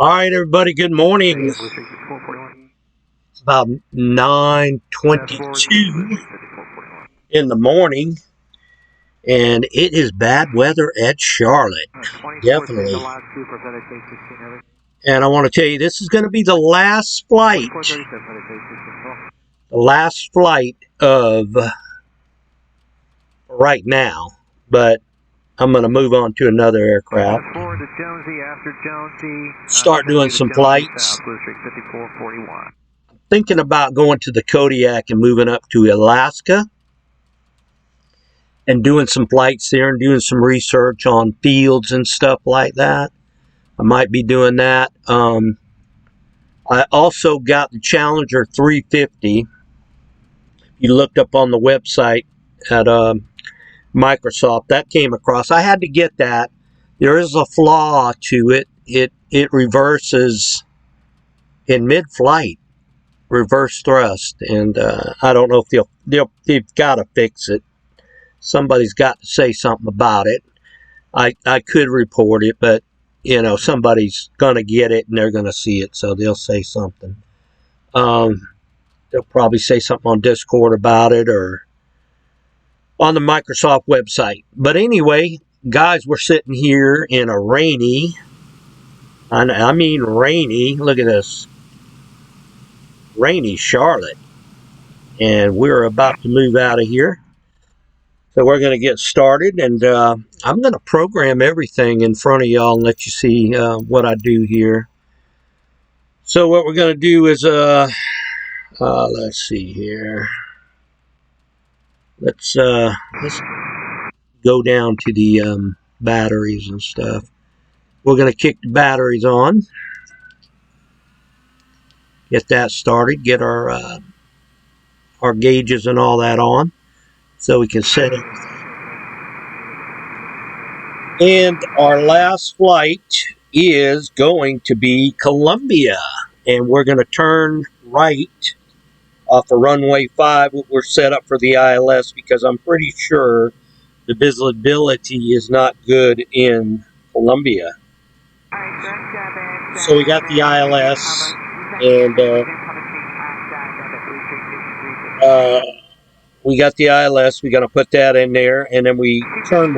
All right, everybody, good morning. It's about 9:22 in the morning, and it is bad weather at Charlotte, definitely. And I want to tell you, this is going to be the last flight of right now, but I'm going to move on to another aircraft. Start doing some flights. Thinking about going to the Kodiak and moving up to Alaska and doing some flights there and doing some research on fields and stuff like that. I might be doing that. I also got the Challenger 350. You looked up on the website at Microsoft. That came across. I had to get that. There is a flaw to it. It reverses in mid-flight, reverse thrust, and I don't know if they've got to fix it. Somebody's got to say something about it. I could report it, but you know, somebody's gonna get it and they're gonna see it, so they'll say something. They'll probably say something on Discord about it or on the Microsoft website. But anyway, guys, we're sitting here in a rainy, I mean rainy, look at this, rainy Charlotte. And we're about to move out of here. So we're going to get started, and I'm going to program everything in front of y'all and let you see what I do here. So what we're going to do is, let's see here. Let's go down to the batteries and stuff. We're going to kick the batteries on. Get that started. Get our gauges and all that on, so we can set it. And our last flight is going to be Columbia, and we're going to turn right off of runway 5. We're set up for the ILS because I'm pretty sure the visibility is not good in Columbia. So we got the ILS, and we got the ILS. We're going to put that in there, and then we turn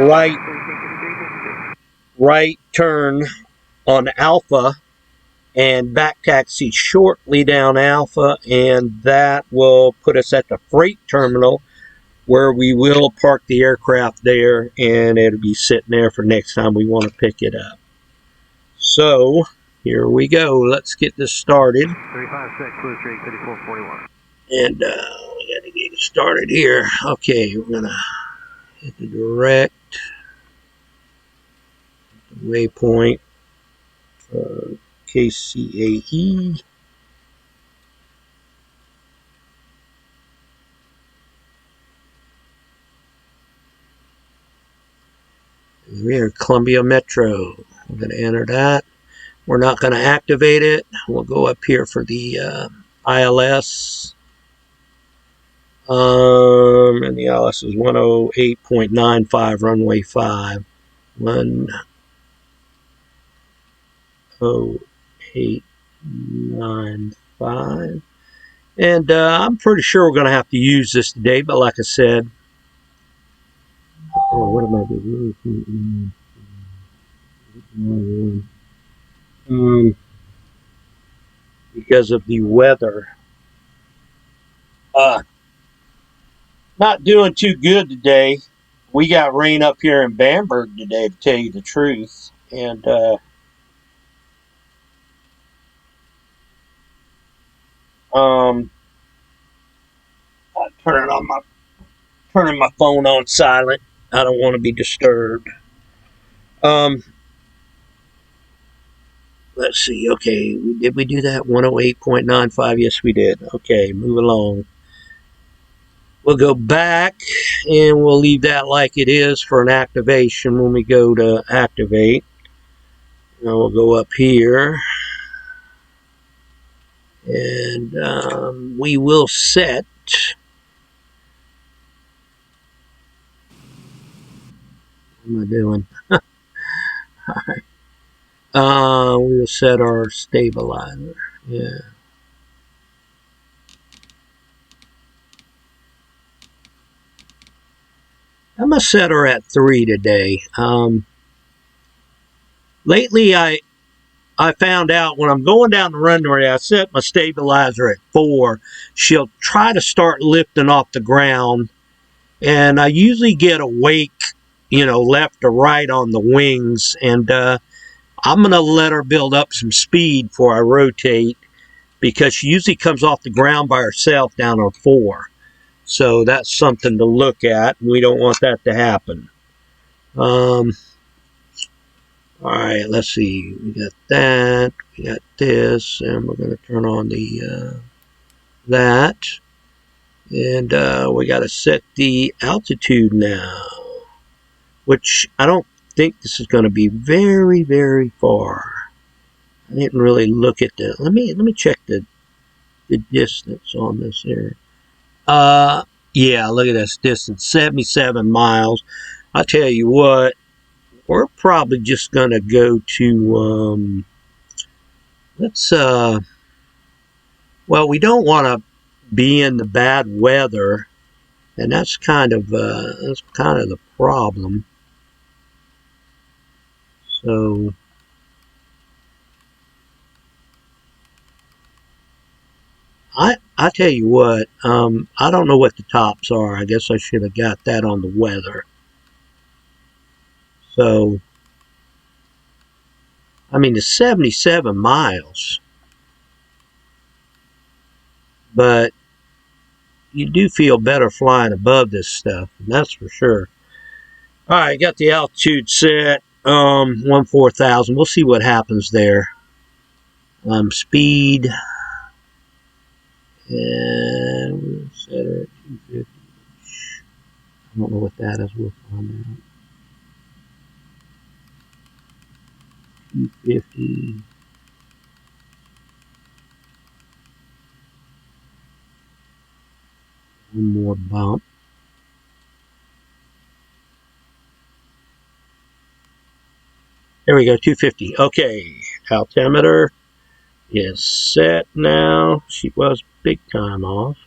right turn on Alpha and back taxi shortly down Alpha, and that will put us at the freight terminal where we will park the aircraft there, and it'll be sitting there for next time we want to pick it up. So here we go. Let's get this started. 356 And we got to get started here. Okay, we're gonna hit the direct waypoint for Kcalt. We're Columbia Metro. I'm going to enter that. We're not going to activate it. We'll go up here for the ILS. And the ILS is 108.95, runway 5. 108.95. And I'm pretty sure we're going to have to use this today, but like I said, what am I doing? Because of the weather. Not doing too good today. We got rain up here in Bamberg today, to tell you the truth. And turning my phone on silent. I don't want to be disturbed. Let's see. Okay, did we do that? 108.95. Yes, we did. Okay, move along. We'll go back and we'll leave that like it is for an activation when we go to activate. Now we'll go up here and we will set. What am I doing? We'll set our stabilizer. Yeah. I'm going to set her at 3 today. Lately, I found out when I'm going down the runway, I set my stabilizer at 4. She'll try to start lifting off the ground, and I usually get a wake, left or right on the wings, and I'm going to let her build up some speed before I rotate, because she usually comes off the ground by herself down on 4. So that's something to look at. We don't want that to happen. All right, let's see. We got that. We got this, and we're going to turn on the that, and we got to set the altitude now, which I don't think this is going to be very, very far. I didn't really look at the. Let me check the distance on this here. Yeah, look at this distance, 77 miles. I'll tell you what, we're probably just gonna go to let's well, we don't want to be in the bad weather, and that's kind of the problem. So I tell you what, I don't know what the tops are. I guess I should have got that on the weather. So I mean, it's 77 miles, but you do feel better flying above this stuff, that's for sure. All right, got the altitude set, 14,000. We'll see what happens there. Speed, and we'll set her at 250. I don't know what that is. We'll find out. 250. One more bump. There we go, 250. Okay, altimeter is set now. She was big time off.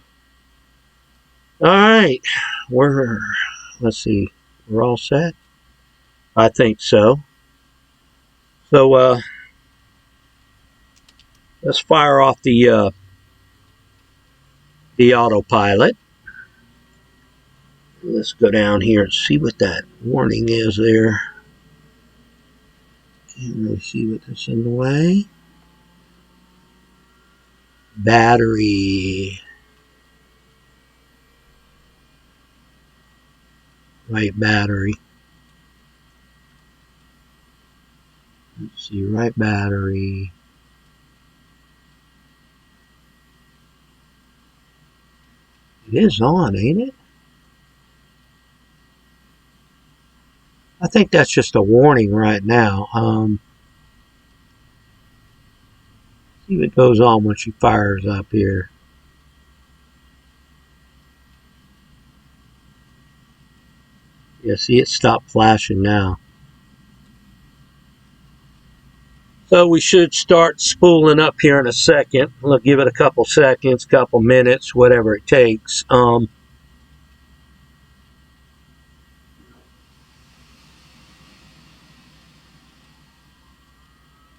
All right, let's see, we're all set. I think so. So let's fire off the autopilot. Let's go down here and see what that warning is there. Can't really see what that's in the way. Battery. Right battery. Let's see, right battery. It is on, ain't it? I think that's just a warning right now. See what goes on when she fires up here. Yeah, see it stopped flashing now. So we should start spooling up here in a second. We'll give it a couple seconds, couple minutes, whatever it takes. And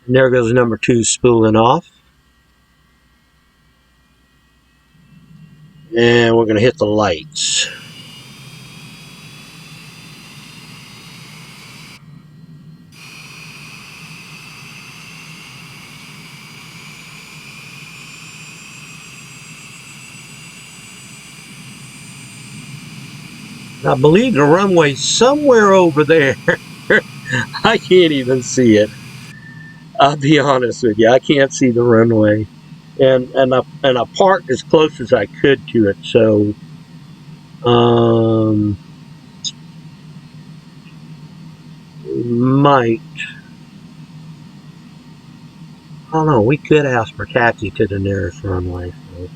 there goes number 2 spooling off. And we're going to hit the lights. I believe the runway's somewhere over there. I can't even see it. I'll be honest with you. I can't see the runway. And I parked as close as I could to it. So might. I don't know. We could ask for taxi to the nearest runway. So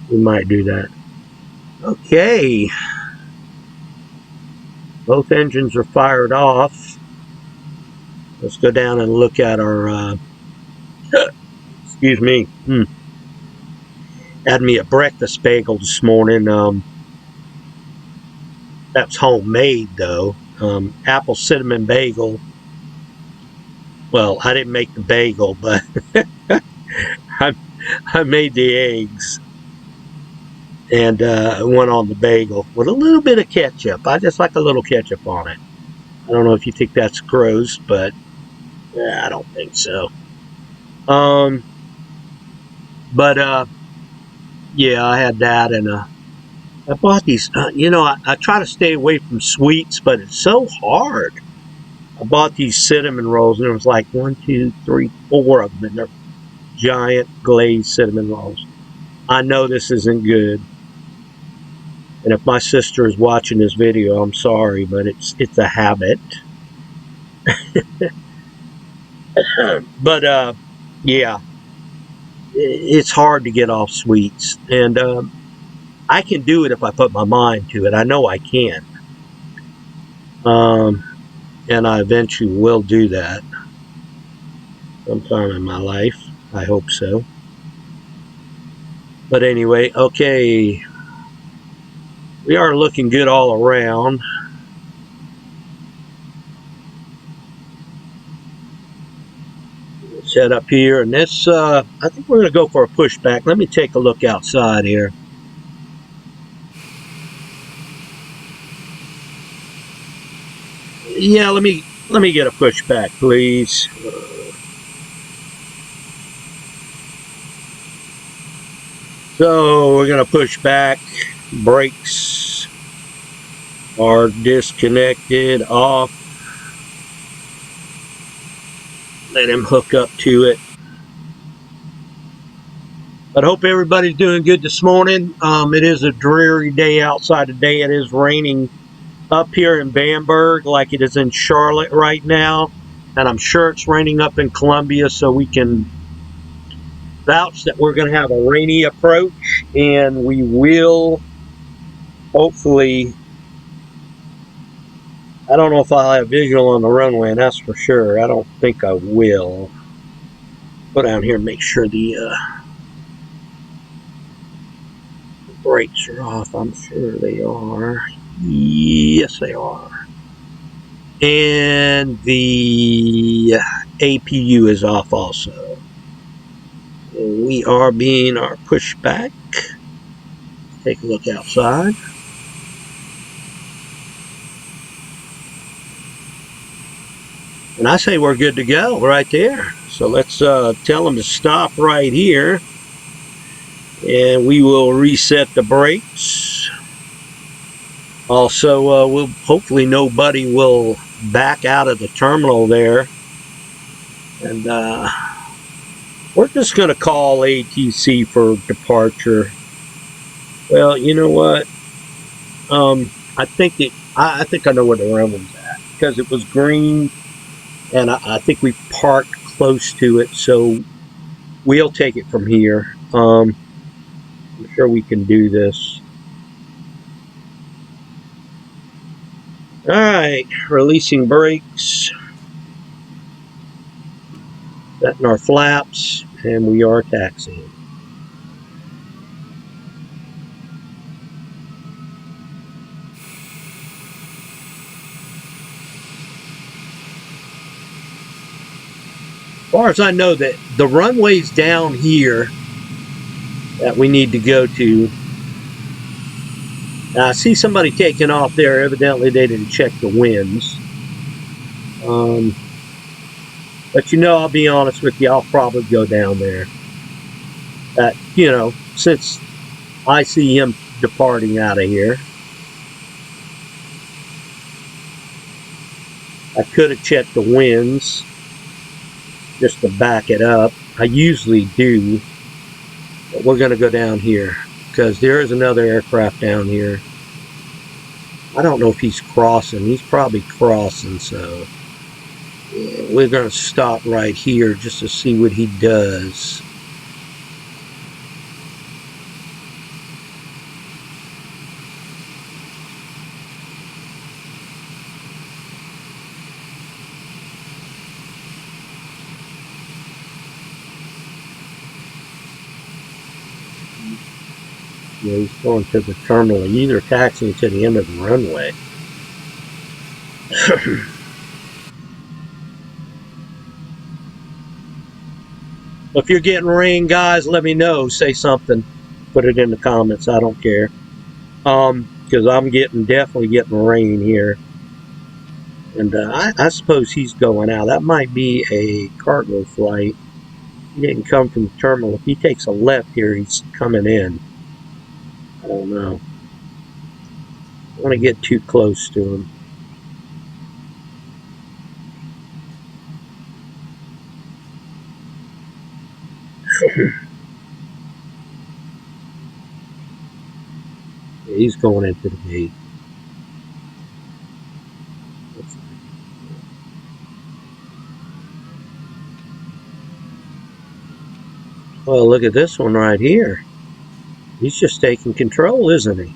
we might do that. Okay. Both engines are fired off. Let's go down and look at our, excuse me, had me a breakfast bagel this morning. That's homemade though. Apple cinnamon bagel. Well, I didn't make the bagel, but I made the eggs and went on the bagel with a little bit of ketchup. I just like a little ketchup on it. I don't know if you think that's gross, but I don't think so. Yeah, I had that, and I bought these. I try to stay away from sweets, but it's so hard. I bought these cinnamon rolls, and there was like 1, 2, 3, 4 of them, and they're giant glazed cinnamon rolls. I know this isn't good, and if my sister is watching this video, I'm sorry, but it's a habit. But yeah, it's hard to get off sweets, and I can do it if I put my mind to it. I know I can, and I eventually will do that sometime in my life. I hope so. But anyway, okay, we are looking good all around. Set up here, and this, I think we're going to go for a pushback. Let me take a look outside here. Yeah, let me get a pushback, please. So we're going to push back. Brakes are disconnected, off. Let him hook up to it. But I hope everybody's doing good this morning. It is a dreary day outside today. It is raining up here in Bamberg like it is in Charlotte right now. And I'm sure it's raining up in Columbia, so we can vouch that we're going to have a rainy approach. And we will hopefully, I don't know if I'll have visual on the runway, and that's for sure. I don't think I will. Go down here and make sure the brakes are off. I'm sure they are. Yes, they are. And the APU is off also. We are being our pushback. Take a look outside. And I say we're good to go right there. So let's tell them to stop right here. And we will reset the brakes. Also, we'll hopefully nobody will back out of the terminal there. And we're just going to call ATC for departure. Well, you know what? I think I know where the run was at, because it was green, and I think we parked close to it, so we'll take it from here. I'm sure we can do this. All right, releasing brakes, setting our flaps, and we are taxiing. As far as I know, that the runway's down here that we need to go to. I see somebody taking off there. Evidently, they didn't check the winds. But I'll be honest with you, I'll probably go down there. Since I see him departing out of here. I could have checked the winds just to back it up. I usually do. But we're going to go down here because there is another aircraft down here. I don't know if he's crossing. He's probably crossing, so yeah, we're going to stop right here just to see what he does. Yeah, he's going to the terminal, either taxiing to the end of the runway. If you're getting rain, guys, let me know. Say something. Put it in the comments. I don't care. Because I'm definitely getting rain here. And I suppose he's going out. That might be a cargo flight. He didn't come from the terminal. If he takes a left here, he's coming in. I don't know. I don't want to get too close to him. Yeah, he's going into the gate. Well, look at this one right here. He's just taking control, isn't he?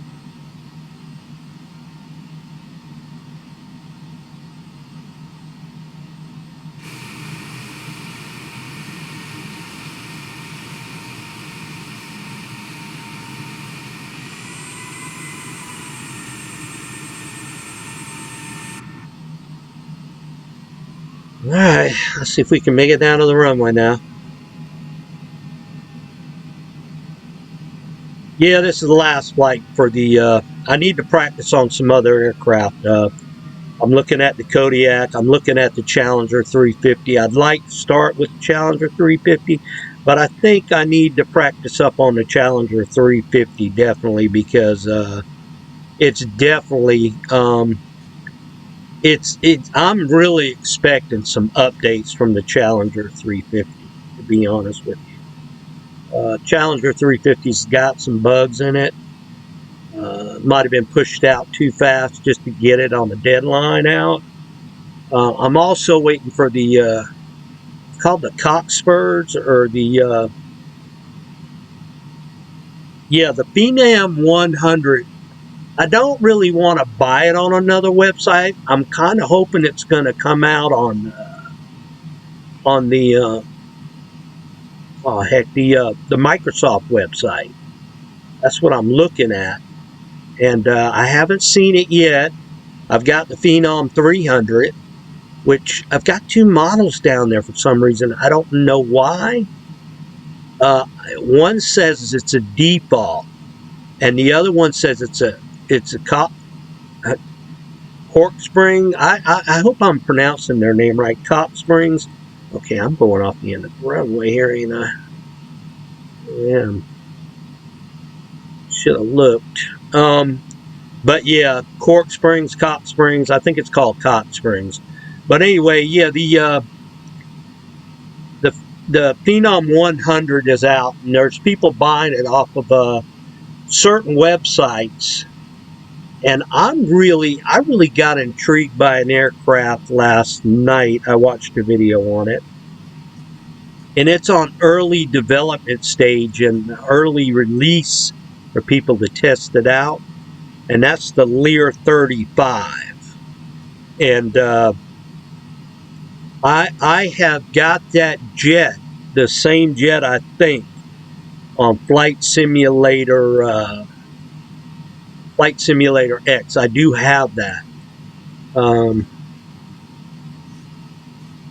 All right, let's see if we can make it down to the runway now. Yeah, this is the last flight for the, I need to practice on some other aircraft. I'm looking at the Kodiak. I'm looking at the Challenger 350. I'd like to start with the Challenger 350, but I think I need to practice up on the Challenger 350 definitely, because it's definitely, I'm really expecting some updates from the Challenger 350, to be honest with you. Challenger 350's got some bugs in it. Might have been pushed out too fast just to get it on the deadline out. I'm also waiting for the, it's called the Cockspurs, or the, yeah, the Phenom 100. I don't really want to buy it on another website. I'm kind of hoping it's going to come out on the, oh heck, the Microsoft website. That's what I'm looking at. And I haven't seen it yet. I've got the Phenom 300, which I've got two models down there for some reason. I don't know why. One says it's a default, and the other one says it's a Cork Spring. I hope I'm pronouncing their name right. Cop Springs. Okay, I'm going off the end of the runway here, ain't I? Yeah. Should have looked. But yeah, Cork Springs, Cop Springs. I think it's called Cop Springs. But anyway, yeah, the Phenom 100 is out, and there's people buying it off of certain websites. And I really got intrigued by an aircraft last night. I watched a video on it, and it's on early development stage and early release for people to test it out. And that's the Lear 35. And I have got that jet, the same jet I think, on Flight Simulator X. I do have that.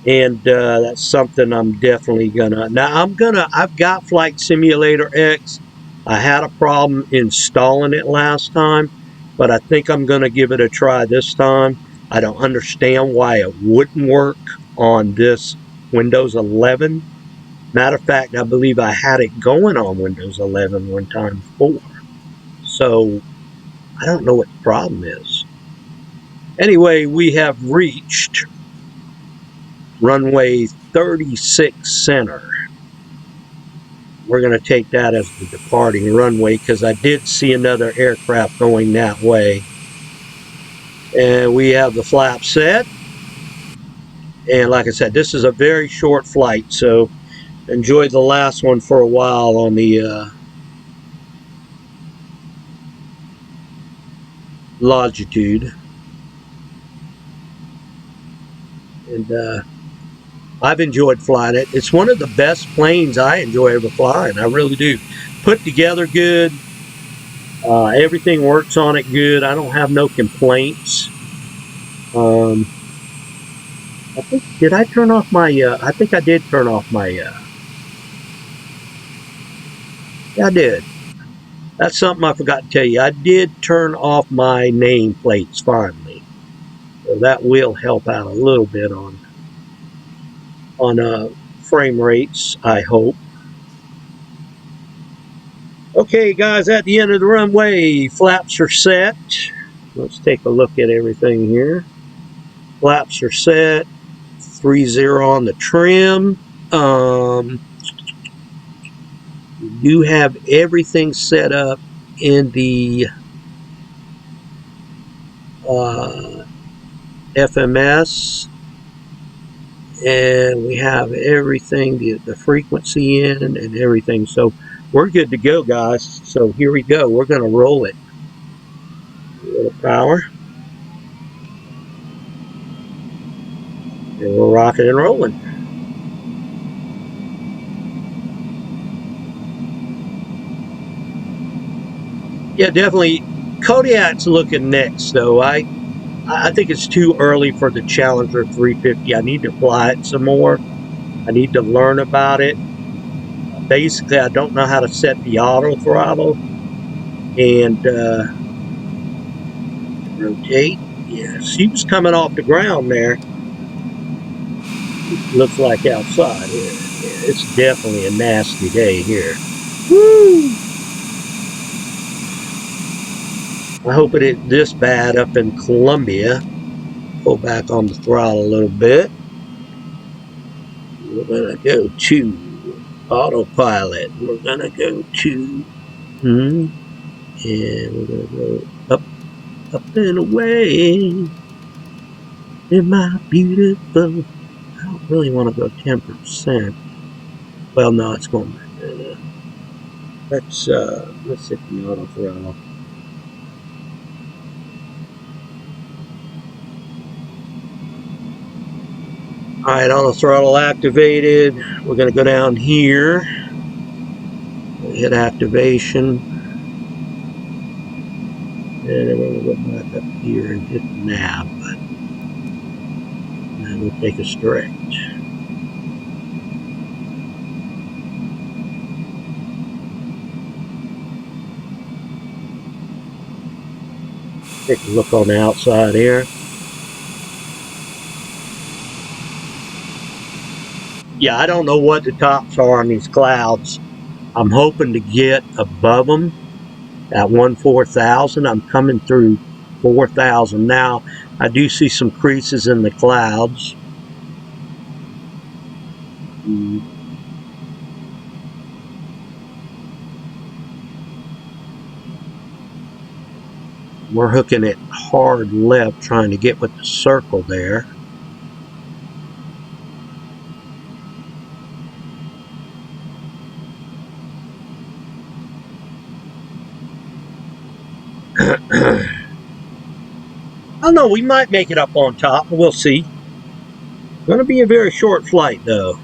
And that's something I'm definitely gonna. Now I've got Flight Simulator X. I had a problem installing it last time, but I think I'm gonna give it a try this time. I don't understand why it wouldn't work on this Windows 11. Matter of fact, I believe I had it going on Windows 11 one time before. So I don't know what the problem is. Anyway, we have reached runway 36 center. We're going to take that as the departing runway, because I did see another aircraft going that way. And we have the flap set. And like I said, this is a very short flight, so enjoyed the last one for a while on the longitude. And I've enjoyed flying it. It's one of the best planes I enjoy ever flying. I really do. Put together good. Everything works on it good. I don't have no complaints. I think, did I turn off my, I think I did turn off my, yeah, I did. That's something I forgot to tell you. I did turn off my nameplates finally. So that will help out a little bit on frame rates, I hope. Okay, guys, at the end of the runway, flaps are set. Let's take a look at everything here. Flaps are set. 3-0 on the trim. We do have everything set up in the FMS, and we have everything, the frequency in and everything. So we're good to go, guys. So here we go. We're going to roll it. A little power. And we're rocking and rolling. Yeah, definitely. Kodiak's looking next, though. I think it's too early for the Challenger 350. I need to fly it some more. I need to learn about it. Basically, I don't know how to set the auto throttle. And rotate. Yeah, she was coming off the ground there. Looks like outside here. Yeah, it's definitely a nasty day here. Woo! I hope it isn't this bad up in Columbia. Pull back on the throttle a little bit. We're gonna go to autopilot. We're gonna go to and we're gonna go up and away. In my beautiful. I don't really want to go 10%. Well, no, it's going back there. Let's hit the auto throttle. All right, auto throttle activated. We're going to go down here. Hit activation. And then we're going to go back up here and hit the nav button. And we'll take a straight. Take a look on the outside here. Yeah, I don't know what the tops are on these clouds. I'm hoping to get above them at 4,000. I'm coming through 4,000 now. I do see some creases in the clouds. We're hooking it hard left, trying to get with the circle there. I don't know, we might make it up on top. We'll see. Going to be a very short flight, though.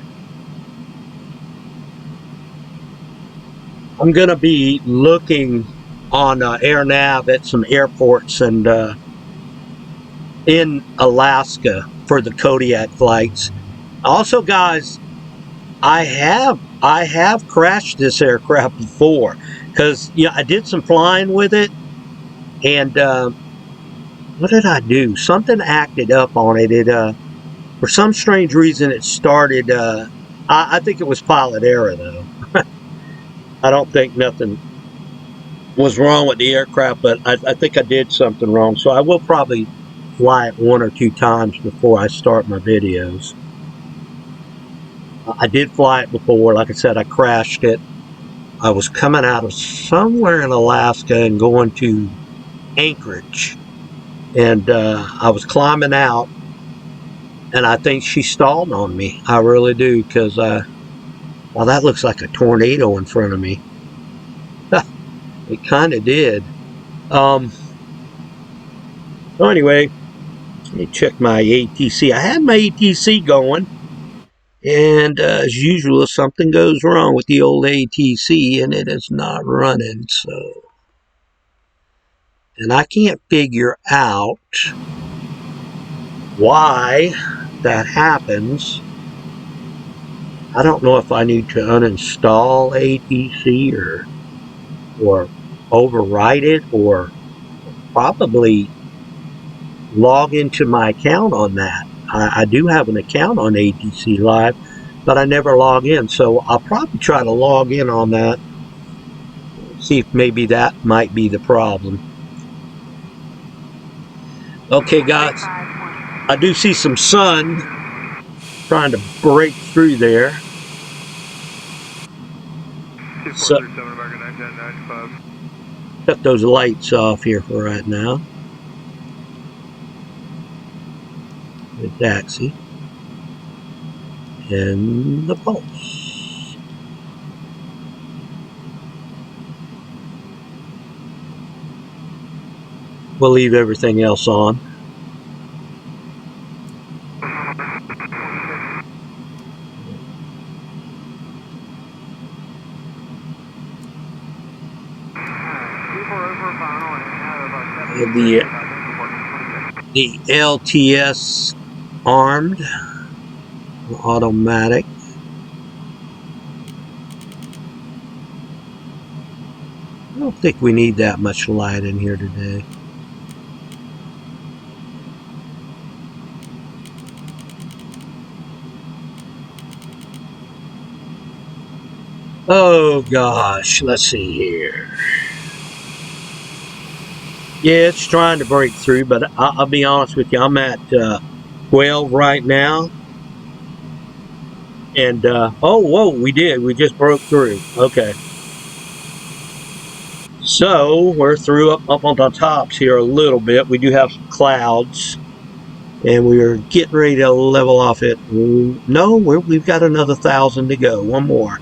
I'm going to be looking on AirNav at some airports and in Alaska for the Kodiak flights. Also, guys, I have crashed this aircraft before because I did some flying with it, and what did I do? Something acted up on it. It for some strange reason it started. I think it was pilot error though. I don't think nothing was wrong with the aircraft, but I think I did something wrong. So I will probably fly it 1 or 2 times before I start my videos. I did fly it before. Like I said, I crashed it. I was coming out of somewhere in Alaska and going to Anchorage. And I was climbing out, and I think she stalled on me. I really do, because, well, that looks like a tornado in front of me. It kind of did. So anyway, let me check my ATC. I had my ATC going, and as usual, something goes wrong with the old ATC, and it is not running, so And I can't figure out why that happens. I don't know if I need to uninstall ATC or overwrite it, or probably log into my account on that. I do have an account on ATC Live, but I never log in, so I'll probably try to log in on that, see if maybe that might be the problem. Okay, guys, I do see some sun trying to break through there. So, shut those lights off here for right now. The taxi and the pulse. We'll leave everything else on. The LTS armed, automatic. I don't think we need that much light in here today. Oh gosh, let's see here. Yeah, it's trying to break through, but I'll be honest with you, I'm at 12 right now. And, oh, whoa, we just broke through. Okay. So, we're through up on the tops here a little bit. We do have some clouds. And we're getting ready to level off it. No, we've got another 1,000 to go. One more.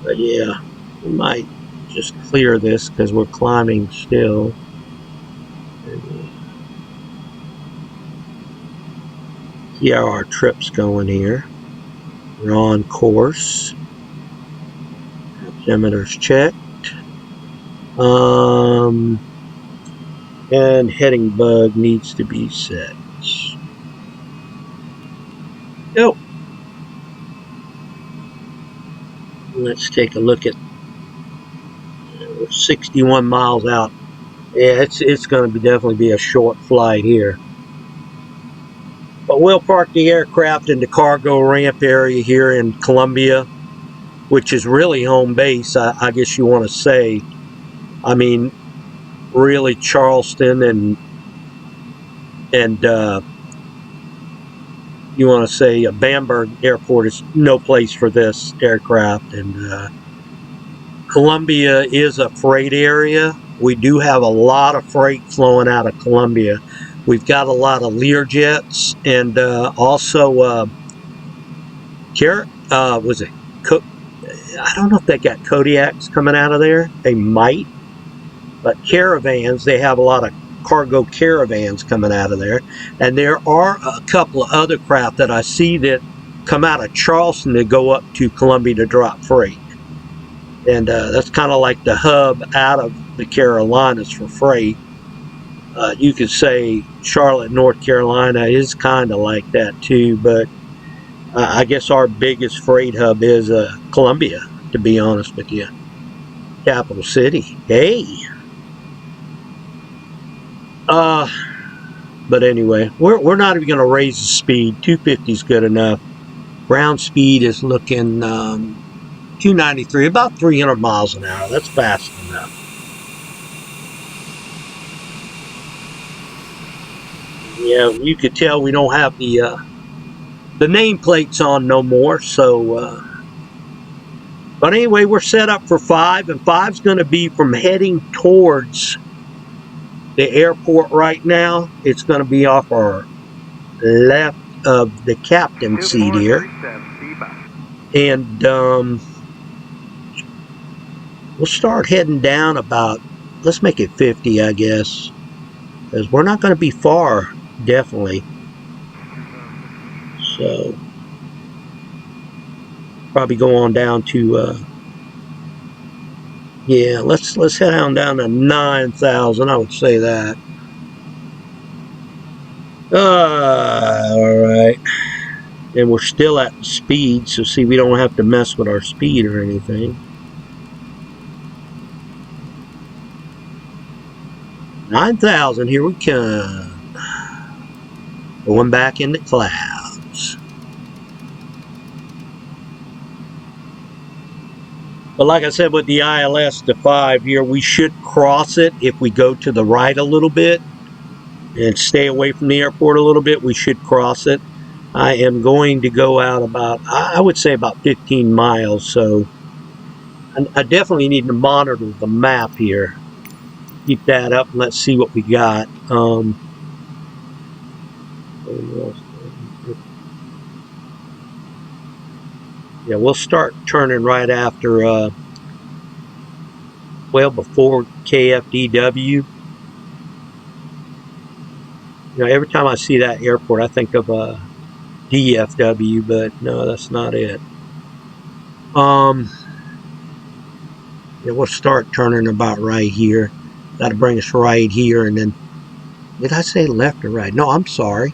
But yeah, we might just clear this because we're climbing still. See how our trip's going here. We're on course. Altimeter's checked. And heading bug needs to be set. Yep. Let's take a look at. We're 61 miles out. Yeah, it's going to definitely be a short flight here. But we'll park the aircraft in the cargo ramp area here in Columbia, which is really home base, I guess you want to say. I mean, really Charleston and you want to say Bamberg Airport is no place for this aircraft. And Columbia is a freight area. We do have a lot of freight flowing out of Columbia. We've got a lot of Learjets and also was it? I don't know if they got Kodiaks coming out of there. They might, but caravans. They have a lot of cargo caravans coming out of there, and there are a couple of other craft that I see that come out of Charleston to go up to Columbia to drop freight. And that's kind of like the hub out of the Carolinas for freight. You could say Charlotte, North Carolina is kind of like that too, but I guess our biggest freight hub is Columbia, to be honest with you. Capital City. Hey! But anyway, we're not even going to raise the speed. 250 is good enough. Ground speed is looking 293, about 300 miles an hour. That's fast enough. Yeah, you could tell we don't have the nameplates on no more. So, but anyway, we're set up for 5, and 5's going to be from heading towards the airport right now. It's going to be off our left of the captain's seat here. And we'll start heading down about, let's make it 50, I guess, because we're not going to be far, definitely. So probably go on down to Yeah, let's head on down to 9,000. I would say that. All right. And we're still at the speed, so see, we don't have to mess with our speed or anything. 9,000, here we come. Going back in the clouds. But like I said, with the ILS to 5 here, we should cross it if we go to the right a little bit and stay away from the airport a little bit. We should cross it. I am going to go out about, I would say about 15 miles, so I definitely need to monitor the map here. Keep that up and let's see what we got. Yeah, we'll start turning right after, well, before KFDW. You know, every time I see that airport, I think of DFW, but no, that's not it. Yeah, we'll start turning about right here. That'll bring us right here, and then, did I say left or right? No, I'm sorry.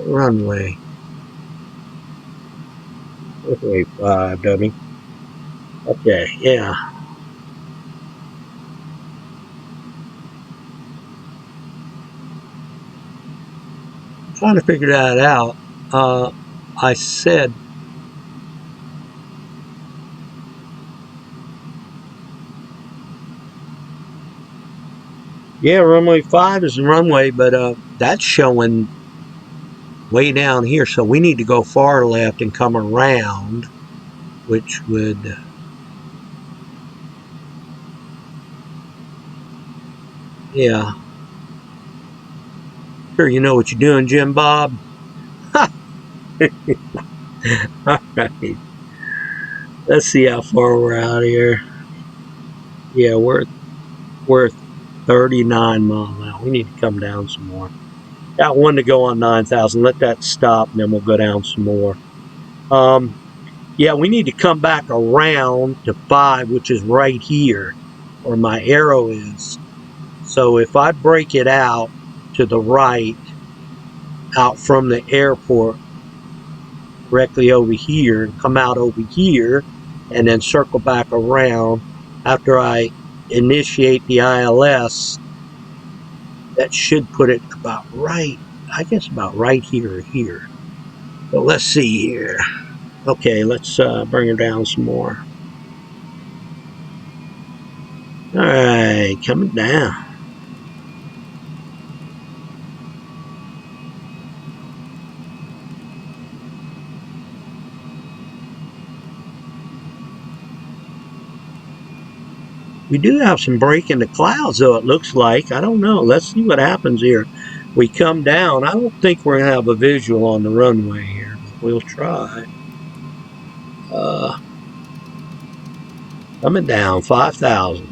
Runway. Runway 5, dummy. Okay, yeah. I'm trying to figure that out. I said, yeah, runway 5 is the runway, but that's showing way down here, so we need to go far left and come around, which would, yeah. Sure, you know what you're doing, Jim Bob. All right. Let's see how far we're out here. Yeah, we're 39 miles now. We need to come down some more. Got one to go on 9,000. Let that stop, and then we'll go down some more. Yeah, we need to come back around to 5, which is right here, where my arrow is. So if I break it out to the right, out from the airport, directly over here, and come out over here, and then circle back around after I initiate the ILS, that should put it about right, I guess about right here or here. So let's see here. Okay, let's bring her down some more. All right, coming down. We do have some break in the clouds, though, it looks like. I don't know. Let's see what happens here. We come down. I don't think we're going to have a visual on the runway here, but we'll try. Coming down, 5,000.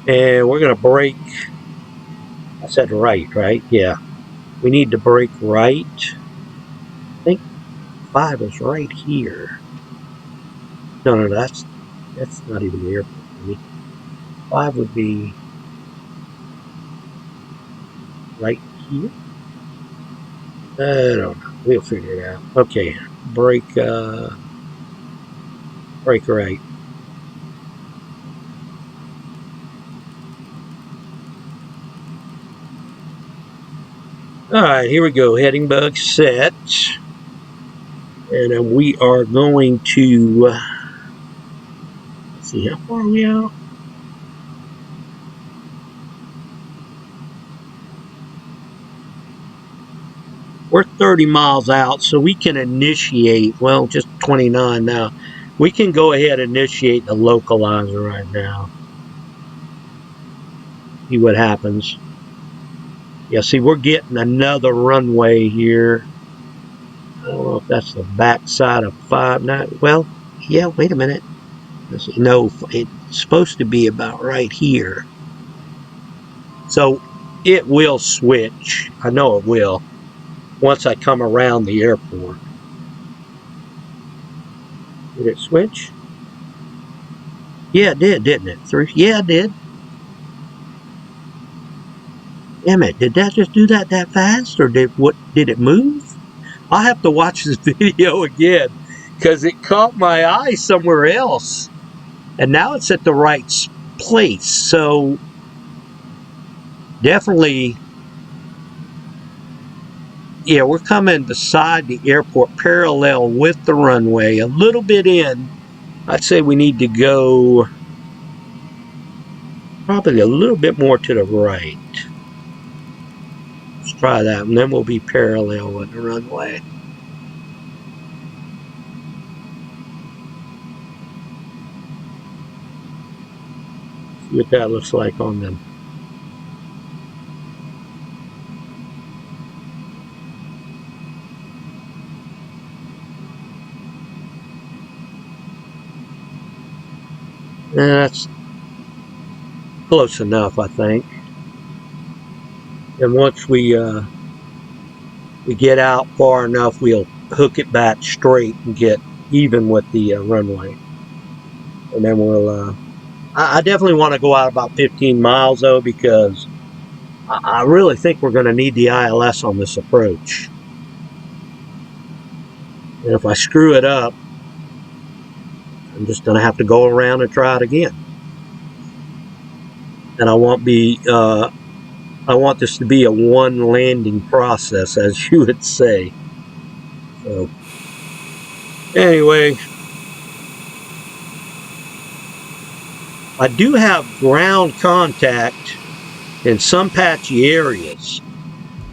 And we're going to break. I said right? Yeah. We need to break right. I think 5 is right here. No, that's not even the airport for me. 5 would be right here. I don't know. We'll figure it out. Okay, break right. All right, here we go. Heading bug set, and then we are going to let's see how far are we out. We're 30 miles out, so we can initiate, well, just 29 now. We can go ahead and initiate the localizer right now. See what happens. Yeah, see, we're getting another runway here. I don't know if that's the back side of 5. Not, well, yeah, wait a minute. No, it's supposed to be about right here. So it will switch. I know it will. once I come around the airport. Did it switch? Yeah, it did, didn't it? Yeah, it did. Damn it, did that just do that fast, or did it move? I'll have to watch this video again, because it caught my eye somewhere else, and now it's at the right place. So definitely, yeah, we're coming beside the airport, parallel with the runway, a little bit in. I'd say we need to go probably a little bit more to the right. Let's try that, and then we'll be parallel with the runway. See what that looks like on them. That's close enough, I think. And once we get out far enough, we'll hook it back straight and get even with the runway. And then we'll, I definitely want to go out about 15 miles though, because I really think we're going to need the ILS on this approach. And if I screw it up, I'm just going to have to go around and try it again. And I want this to be a one landing process, as you would say. So anyway, I do have ground contact in some patchy areas.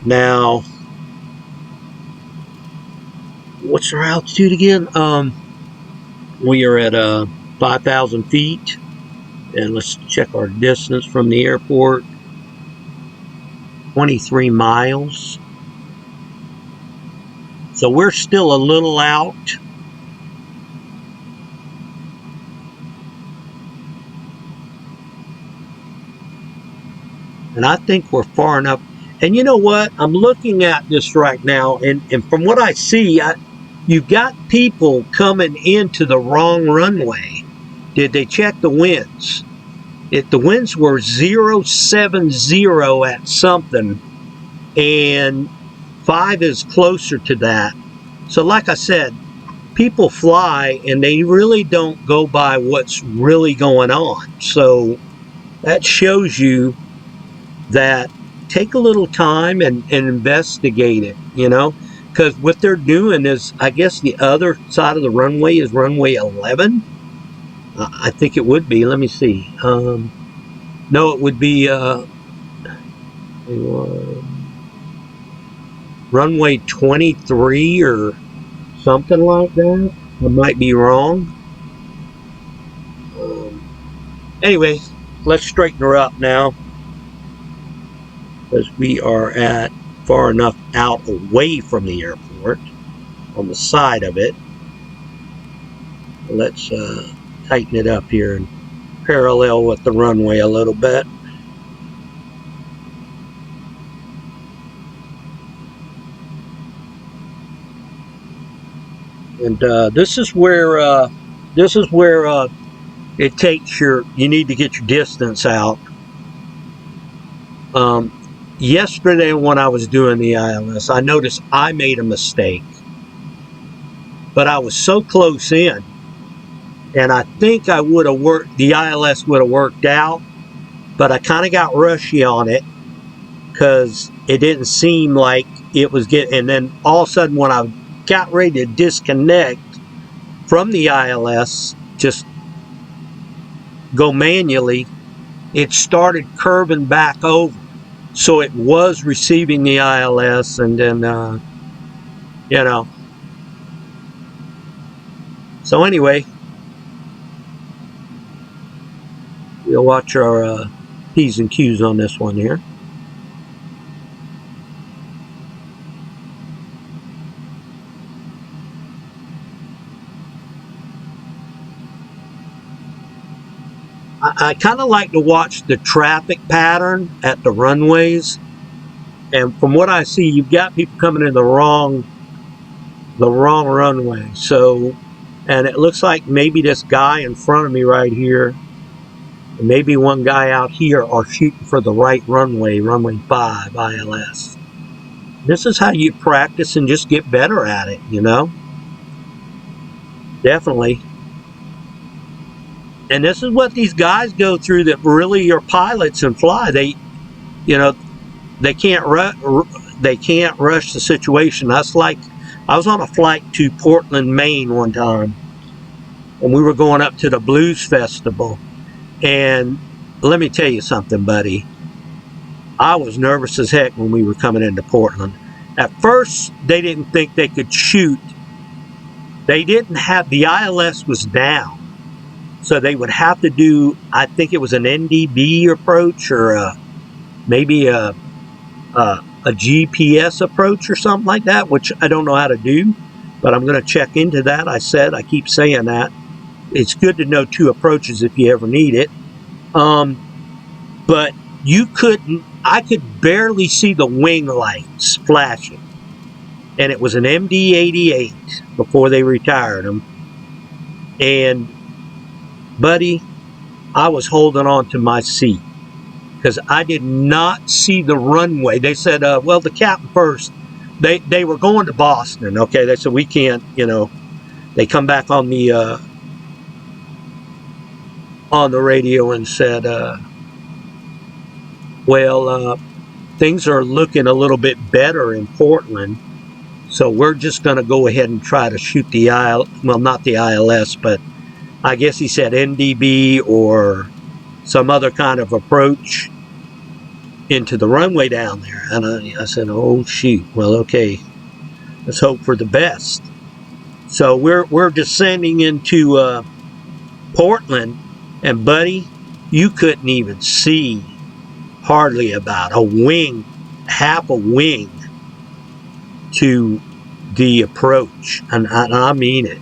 Now, what's our altitude again? We are at 5,000 feet, and let's check our distance from the airport. 23 miles. So we're still a little out. And I think we're far enough. And you know what? I'm looking at this right now, and from what I see, you've got people coming into the wrong runway. Did they check the winds? If the winds were 070 at something, and 5 is closer to that. So like I said, people fly and they really don't go by what's really going on. So that shows you that take a little time and investigate it, you know, because what they're doing is, I guess the other side of the runway is runway 11. I think it would be. Let me see. No, it would be runway 23 or something like that. I might be wrong. Anyway, let's straighten her up now, because we are at far enough out away from the airport on the side of it. Let's tighten it up here and parallel with the runway a little bit. And this is where it takes you need to get your distance out. Yesterday when I was doing the ILS, I noticed I made a mistake, but I was so close in, and I think I would have worked, the ILS would have worked out, but I kind of got rushy on it because it didn't seem like it was getting, and then all of a sudden when I got ready to disconnect from the ILS, just go manually, it started curving back over. So it was receiving the ILS, and then, you know. So anyway, we'll watch our P's and Q's on this one here. I kind of like to watch the traffic pattern at the runways, And from what I see, you've got people coming in the wrong runway. So, and it looks like maybe this guy in front of me right here, and maybe one guy out here are shooting for the right runway, runway 5, ILS. This is how you practice and just get better at it, you know? Definitely. And this is what these guys go through that really are pilots and fly. They, you know, they can't rush the situation. That's like, I was on a flight to Portland, Maine one time, and we were going up to the Blues Festival. And let me tell you something, buddy. I was nervous as heck when we were coming into Portland. At first, they didn't think they could shoot. They didn't have, the ILS was down. So they would have to do, I think it was an NDB approach or maybe a GPS approach or something like that, which I don't know how to do, but I'm going to check into that. I keep saying that. It's good to know 2 approaches if you ever need it. But I could barely see the wing lights flashing. And it was an MD-88 before they retired them. And, buddy, I was holding on to my seat because I did not see the runway. They said, well, the captain first. They were going to Boston, okay? They said, we can't, you know. They come back on the radio and said, well, things are looking a little bit better in Portland, so we're just going to go ahead and try to shoot the well, not the ILS, but I guess he said NDB or some other kind of approach into the runway down there. And I said, oh shoot, well, okay, let's hope for the best. So we're descending into Portland, and buddy, you couldn't even see hardly about a wing, half a wing to the approach, and I mean it.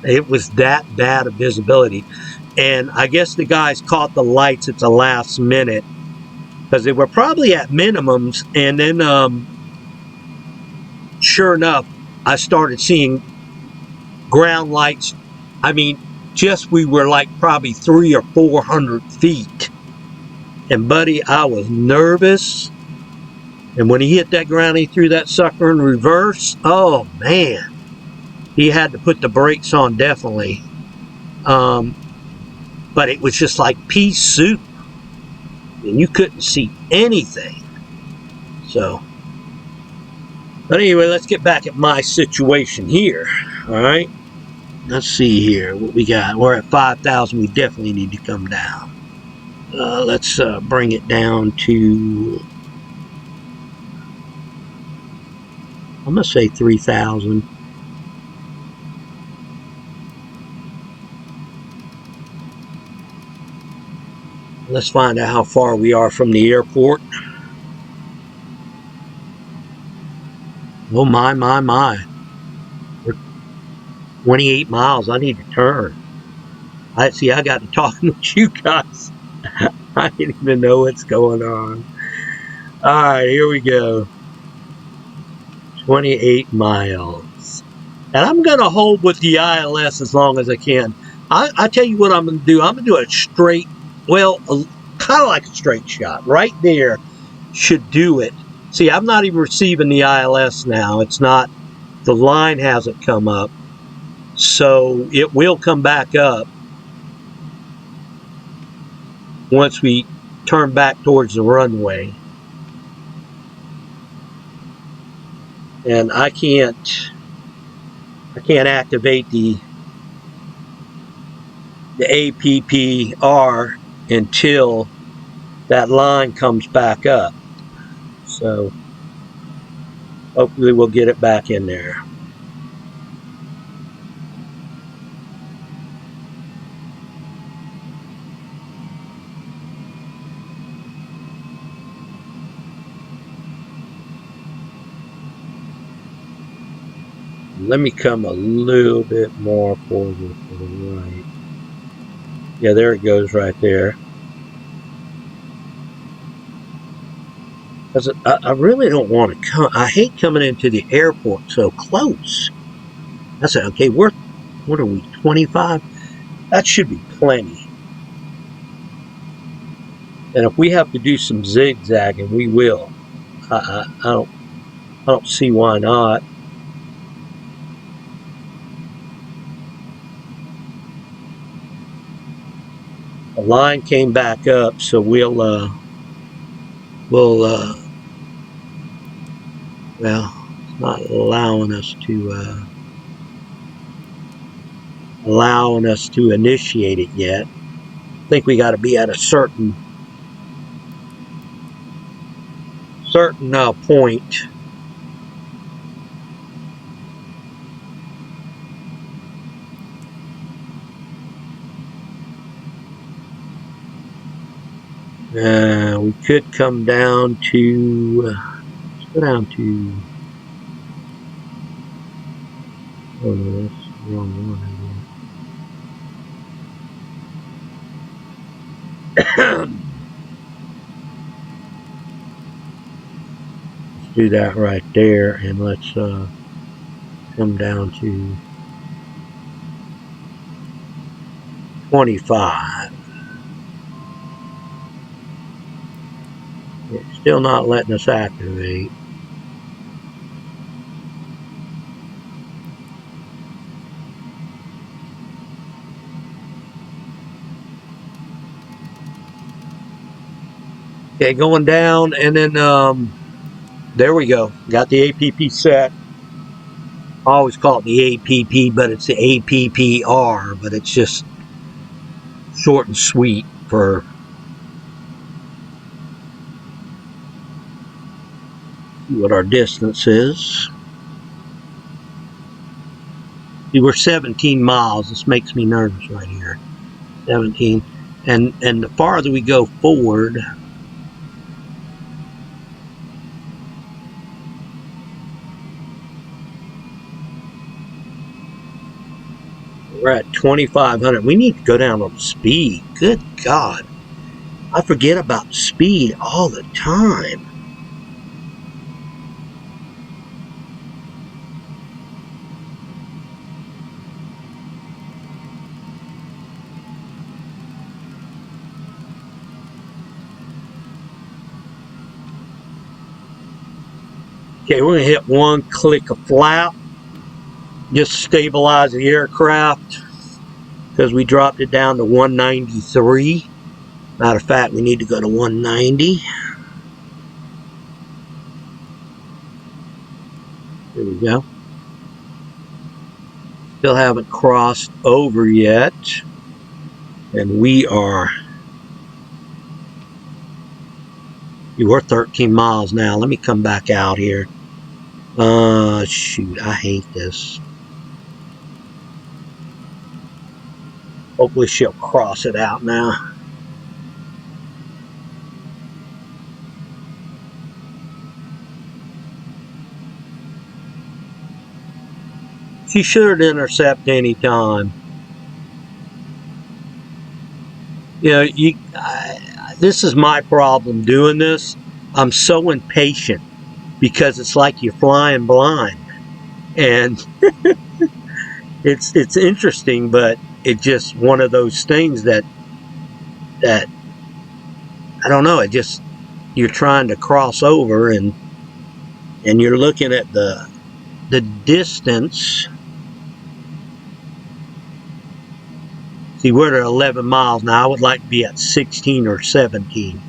It was that bad of visibility. And I guess the guys caught the lights at the last minute because they were probably at minimums. And then, sure enough, I started seeing ground lights. I mean, we were like probably 300 or 400 feet. And buddy, I was nervous. And when he hit that ground, he threw that sucker in reverse. Oh man, he had to put the brakes on definitely. But it was just like pea soup, and you couldn't see anything. So, but anyway, let's get back at my situation here. All right, let's see here what we got. We're at 5,000. We definitely need to come down. Let's bring it down to, I'm gonna say 3,000. Let's find out how far we are from the airport. Oh my. We're 28 miles. I need to turn. I got to talking with you guys. I didn't even know what's going on. Alright, here we go. 28 miles. And I'm going to hold with the ILS as long as I can. I tell you what I'm going to do. I'm going to do a straight, well, kind of like a straight shot. Right there should do it. See, I'm not even receiving the ILS now. It's not, the line hasn't come up. So it will come back up once we turn back towards the runway. And I can't activate the APPR until that line comes back up. So hopefully we'll get it back in there. Let me come a little bit more forward to the right. Yeah, there it goes right there. Because I really don't want to come. I hate coming into the airport so close. I said, okay, what are we, 25? That should be plenty. And if we have to do some zigzagging, we will. I don't see why not. The line came back up, so well, it's not allowing us to initiate it yet. I think we got to be at a certain point. We could come down to, let's go down to, oh no, that's the wrong one. Let's do that right there, and let's come down to 25. It's still not letting us activate. Okay, going down, and then there we go. Got the APP set. I always call it the APP, but it's the APPR, but it's just short and sweet for what our distance is. See, we're 17 miles. This makes me nervous right here. 17. And the farther we go forward, we're at 2,500. We need to go down on speed. Good God. I forget about speed all the time. Okay, we're going to hit one click of flap. Just stabilize the aircraft because we dropped it down to 193. Matter of fact, we need to go to 190. There we go. Still haven't crossed over yet. And we're 13 miles now. Let me come back out here. Shoot, I hate this. Hopefully she'll cross it out now. She should intercept any time. You know, this is my problem doing this. I'm so impatient because it's like you're flying blind. And it's interesting, but it's just one of those things that I don't know, it just, you're trying to cross over and you're looking at the distance. See, we're at 11 miles now. I would like to be at 16 or 17.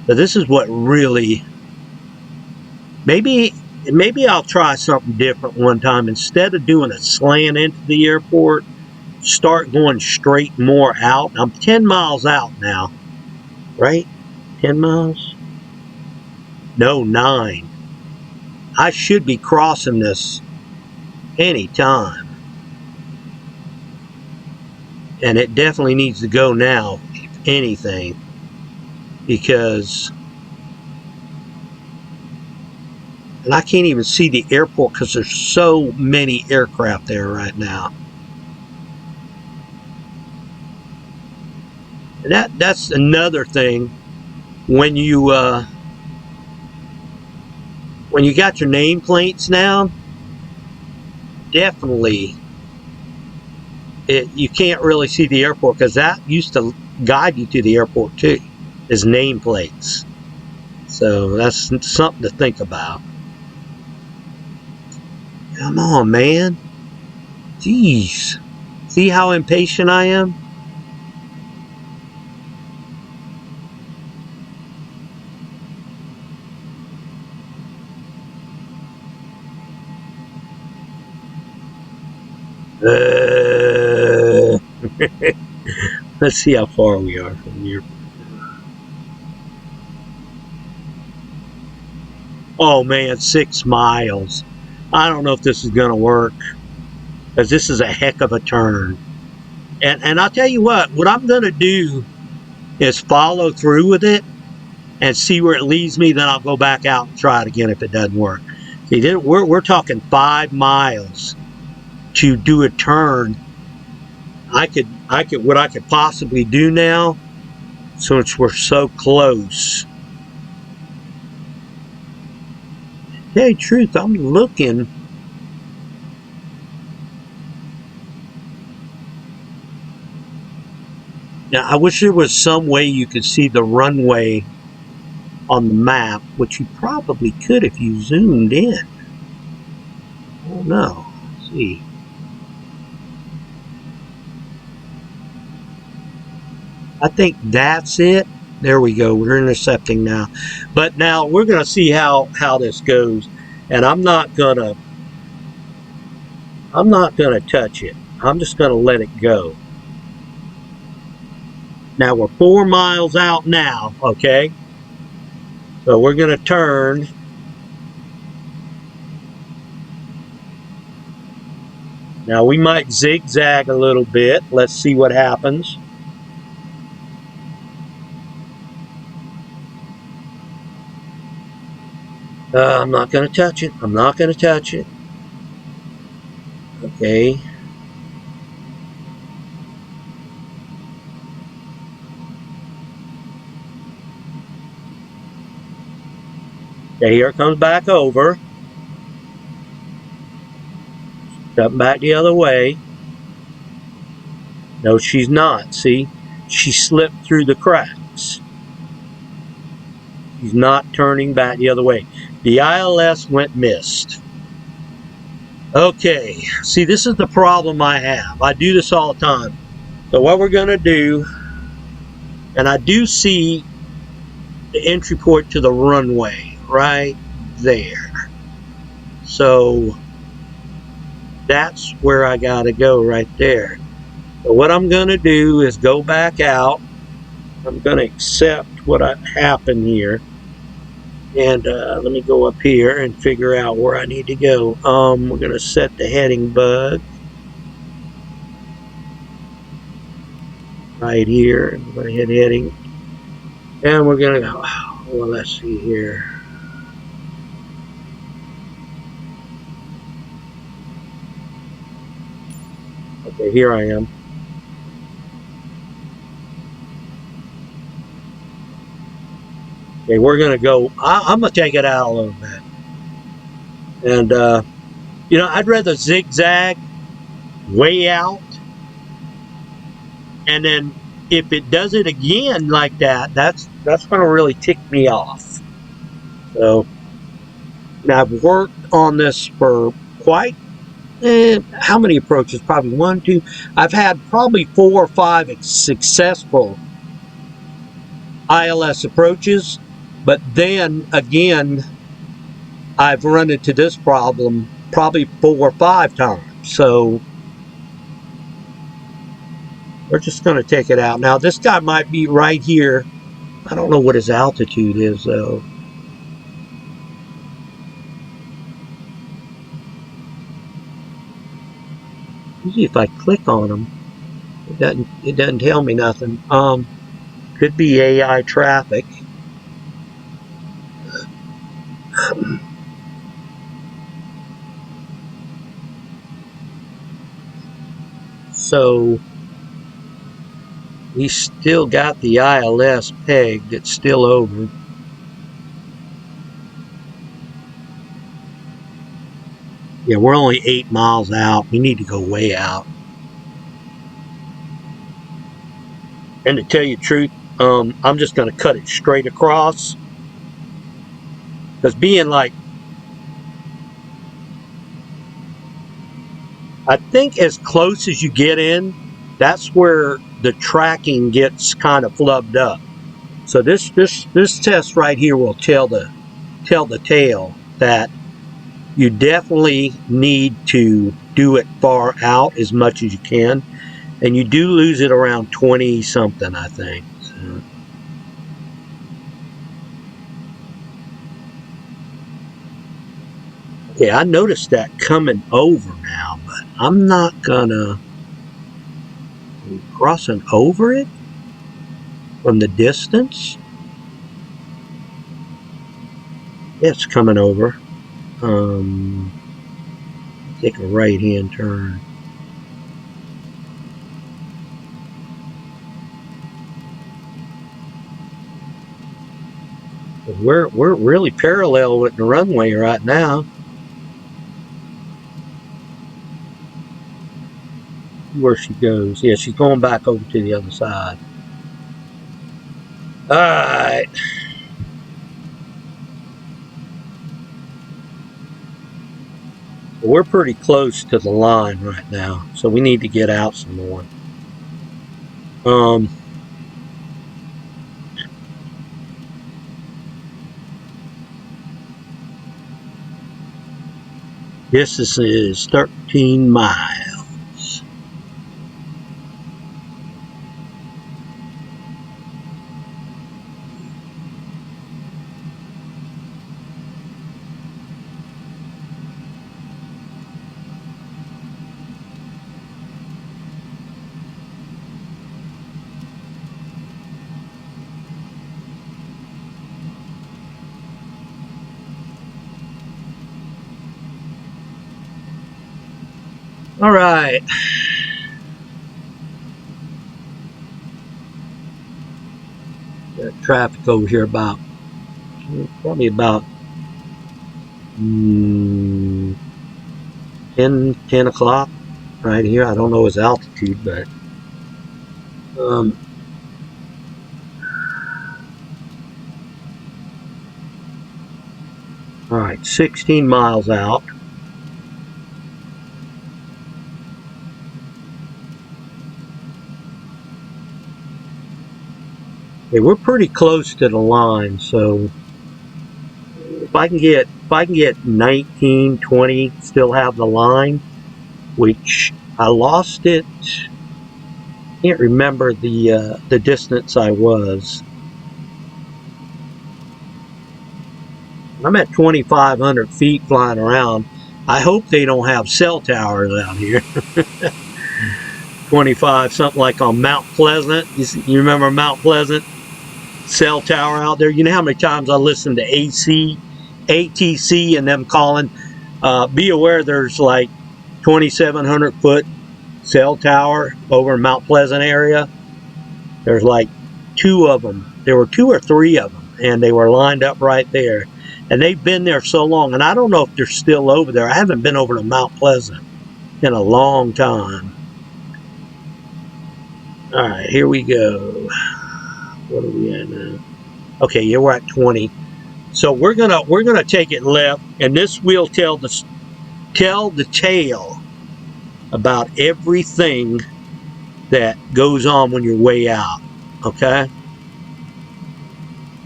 But this is what really, maybe I'll try something different one time. Instead of doing a slant into the airport, start going straight more out. I'm 10 miles out now, right? 10 miles? No, 9. I should be crossing this anytime. And it definitely needs to go now, if anything, because, and I can't even see the airport because there's so many aircraft there right now. And that's another thing when you when you got your nameplates now, definitely you can't really see the airport, because that used to guide you to the airport too, is nameplates. So that's something to think about. Come on, man. Jeez. See how impatient I am? Let's see how far we are from here. Oh man, 6 miles. I don't know if this is going to work, because this is a heck of a turn. And I'll tell you what I'm going to do is follow through with it and see where it leads me. Then I'll go back out and try it again if it doesn't work. See, then we're talking 5 miles to do a turn. What I could possibly do now, since we're so close. Hey, truth, I'm looking. Now, I wish there was some way you could see the runway on the map, which you probably could if you zoomed in. Oh no. Let's see. I think that's it. There we go. We're intercepting now. But now we're going to see how this goes. And I'm not going to touch it. I'm just going to let it go. Now we're 4 miles out now, okay? So we're going to turn. Now we might zigzag a little bit. Let's see what happens. I'm not going to touch it. I'm not going to touch it. Okay. Okay, here it comes back over. Stepping back the other way. No, she's not. See? She slipped through the cracks. She's not turning back the other way. The ILS went missed. Okay. See, this is the problem I have. I do this all the time. So what we're going to do, and I do see the entry port to the runway right there. So that's where I got to go, right there. So what I'm going to do is go back out. I'm going to accept what happened here. And let me go up here and figure out where I need to go. We're going to set the heading bug right here. We're going to hit heading. And we're going to go, well, let's see here. Okay, here I am. Okay, we're going to go, I'm going to take it out a little bit. And, you know, I'd rather zigzag way out. And then if it does it again like that, that's going to really tick me off. So, now I've worked on this for quite, how many approaches? Probably 1, 2. I've had probably 4 or 5 successful ILS approaches. But then again, I've run into this problem probably 4 or 5 times. So we're just going to take it out. Now this guy might be right here. I don't know what his altitude is though. Usually if I click on him, it doesn't tell me nothing. Could be AI traffic. So we still got the ILS pegged. It's still over. Yeah, we're only 8 miles out. We need to go way out. And to tell you the truth, I'm just going to cut it straight across. Because being like, I think as close as you get in, that's where the tracking gets kind of flubbed up. So this test right here will tell the tale that you definitely need to do it far out as much as you can, and you do lose it around 20 something, I think. So. Yeah, I noticed that coming over now, but I'm not gonna crossing over it from the distance. It's coming over. Take a right hand turn. We're really parallel with the runway right now. Where she goes. Yeah, she's going back over to the other side. Alright. We're pretty close to the line right now, so we need to get out some more. This is 13 miles. All right. Got traffic over here about probably about 10 o'clock right here. I don't know his altitude, but all right, 16 miles out. Okay, we're pretty close to the line, so if I can get 19, 20, still have the line, which I lost it. Can't remember the distance I was. I'm at 2,500 feet flying around. I hope they don't have cell towers out here. 25, something like on Mount Pleasant. You remember Mount Pleasant? Cell tower out there. You know how many times I listened to ATC and them calling. Be aware there's like 2,700 foot cell tower over in Mount Pleasant area. There's like 2 of them. There were 2 or 3 of them, and they were lined up right there. And they've been there so long, and I don't know if they're still over there. I haven't been over to Mount Pleasant in a long time. All right, here we go. What are we at now? Okay, yeah, we're at 20. So we're gonna take it left, and this will tell the tale about everything that goes on when you're way out. Okay.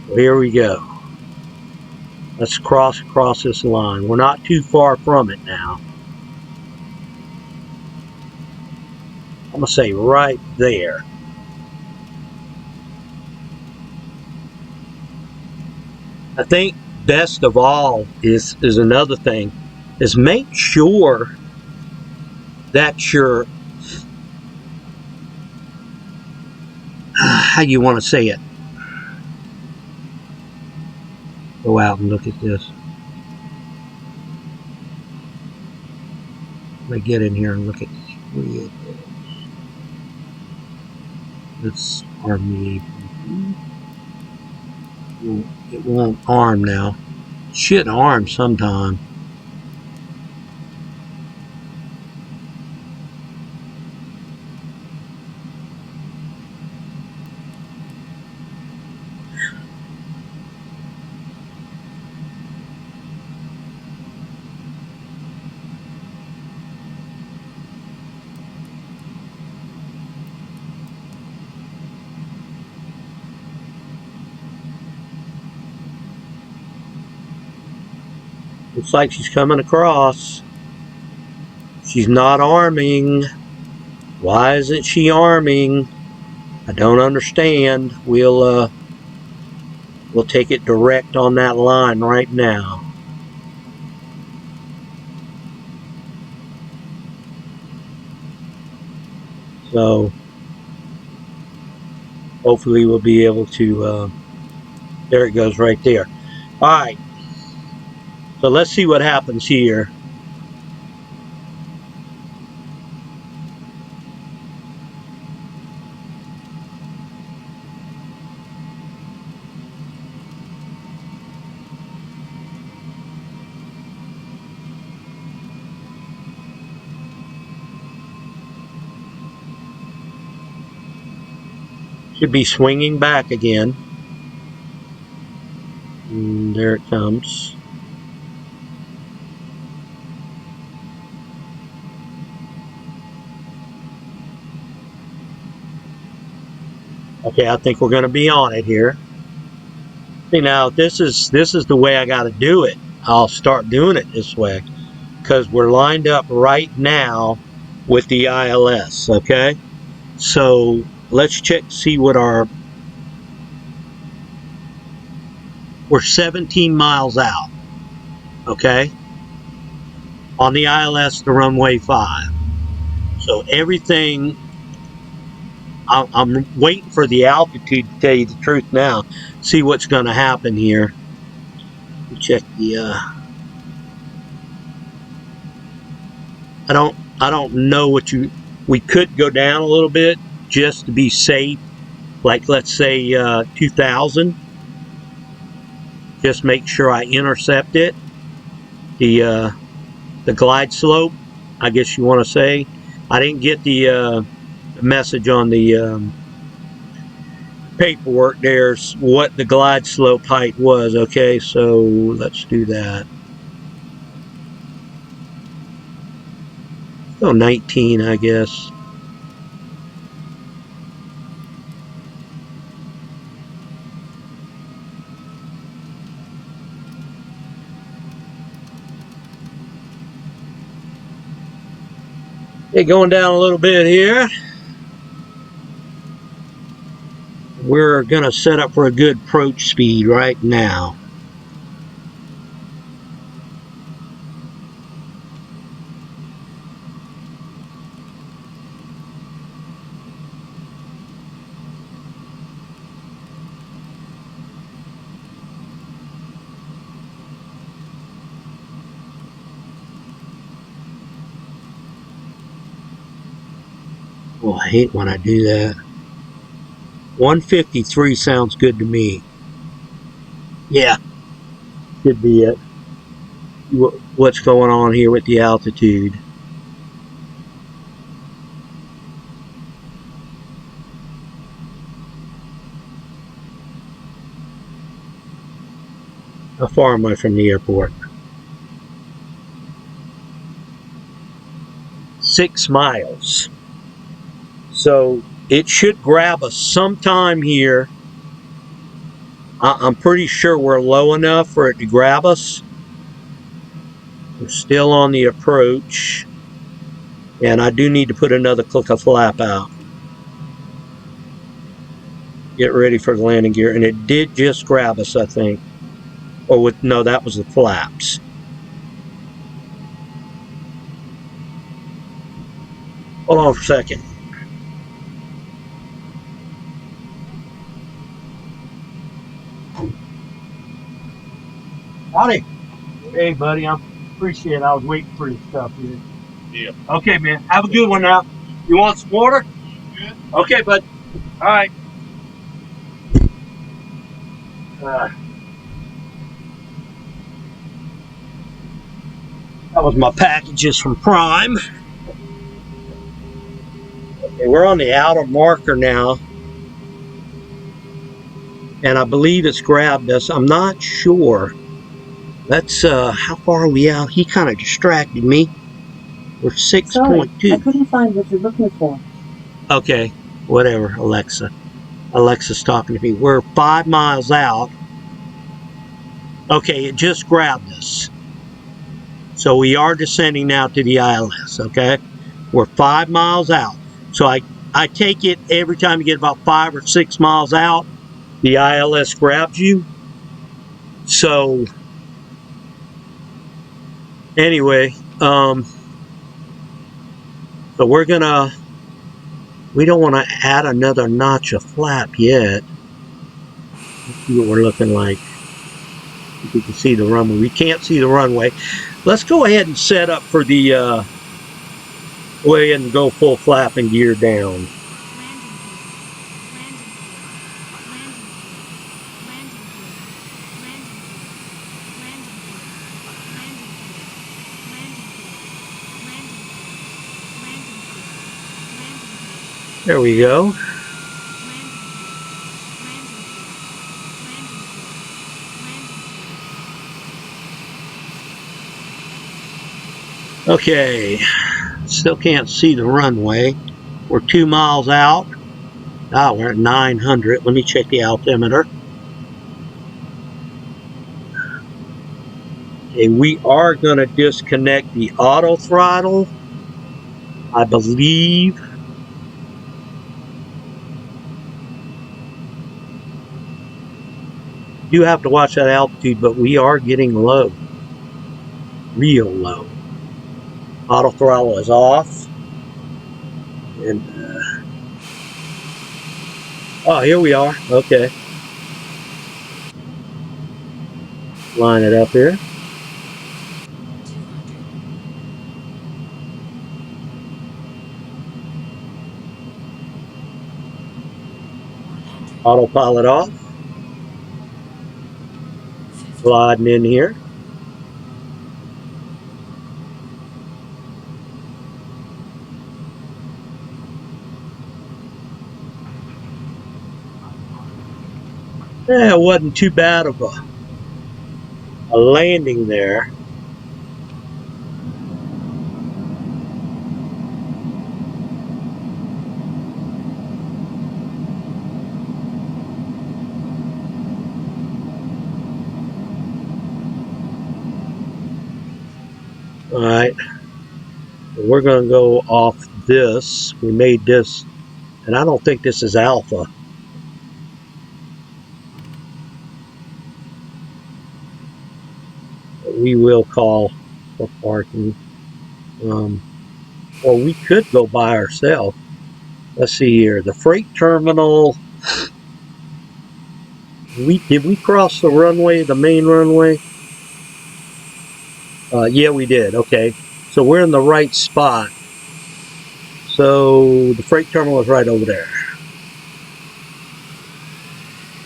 Well, here we go. Let's cross across this line. We're not too far from it now. I'm gonna say right there. I think best of all is another thing, is make sure that you're, how you want to say it. Go out and look at this. Let me get in here and look at this. Let's arm me. It won't arm now. It should arm sometime. Looks like she's coming across. She's not arming. Why isn't she arming? I don't understand. We'll take it direct on that line right now. So hopefully we'll be able to, there it goes right there. All right. So let's see what happens here. Should be swinging back again. And there it comes. Okay, I think we're going to be on it here. See, now this is the way I got to do it. I'll start doing it this way because we're lined up right now with the ILS. Okay, so let's check, see what we're 17 miles out. Okay, on the ILS to runway 5. So everything, I'm waiting for the altitude to tell you the truth now. See what's going to happen here. Check the, I don't know what we could go down a little bit just to be safe. Like let's say 2000. Just make sure I intercept it. The glide slope, I guess you want to say. I didn't get the message on the paperwork there's what the glide slope height was. Okay, so let's do that. Oh, 19, I guess. Okay, going down a little bit here. We're going to set up for a good approach speed right now. Oh, I hate when I do that. 153 sounds good to me. Yeah, should be it. What's going on here with the altitude? How far am I from the airport? 6 miles. So it should grab us sometime here. I'm pretty sure we're low enough for it to grab us. We're still on the approach. And I do need to put another click of flap out. Get ready for the landing gear. And it did just grab us, I think. Or no, that was the flaps. Hold on for a second. Howdy. Hey, buddy. I appreciate it. I was waiting for your stuff here. Yeah. Okay, man. Have a good one now. You want some water? Good. Okay, bud. All right. That was my packages from Prime. Okay, we're on the outer marker now. And I believe it's grabbed us. I'm not sure. Let's, how far are we out? He kind of distracted me. We're 6.2. I couldn't find what you're looking for. Okay, whatever, Alexa. Alexa's talking to me. We're 5 miles out. Okay, it just grabbed us. So we are descending now to the ILS, okay? We're 5 miles out. So I take it every time you get about 5 or 6 miles out, the ILS grabs you. So anyway, so we're gonna, we don't want to add another notch of flap yet. Let's see what we're looking like. If you can see the runway. We can't see the runway. Let's go ahead and set up for the, go ahead and go full flap and gear down. There we go. Okay, still can't see the runway. We're 2 miles out. Ah, we're at 900. Let me check the altimeter. Okay, we are going to disconnect the auto throttle, I believe. You have to watch that altitude, but we are getting low. Real low. Auto throttle is off. And oh, here we are. Okay. Line it up here. Autopilot off. Sliding in here. Yeah, it wasn't too bad of a landing there. All right. We're going to go off this. We made this, and I don't think this is alpha. But we will call for parking. Or we could go by ourselves. Let's see here. The freight terminal. Did we cross the runway, the main runway? Yeah, we did. Okay. So we're in the right spot. So the freight terminal is right over there.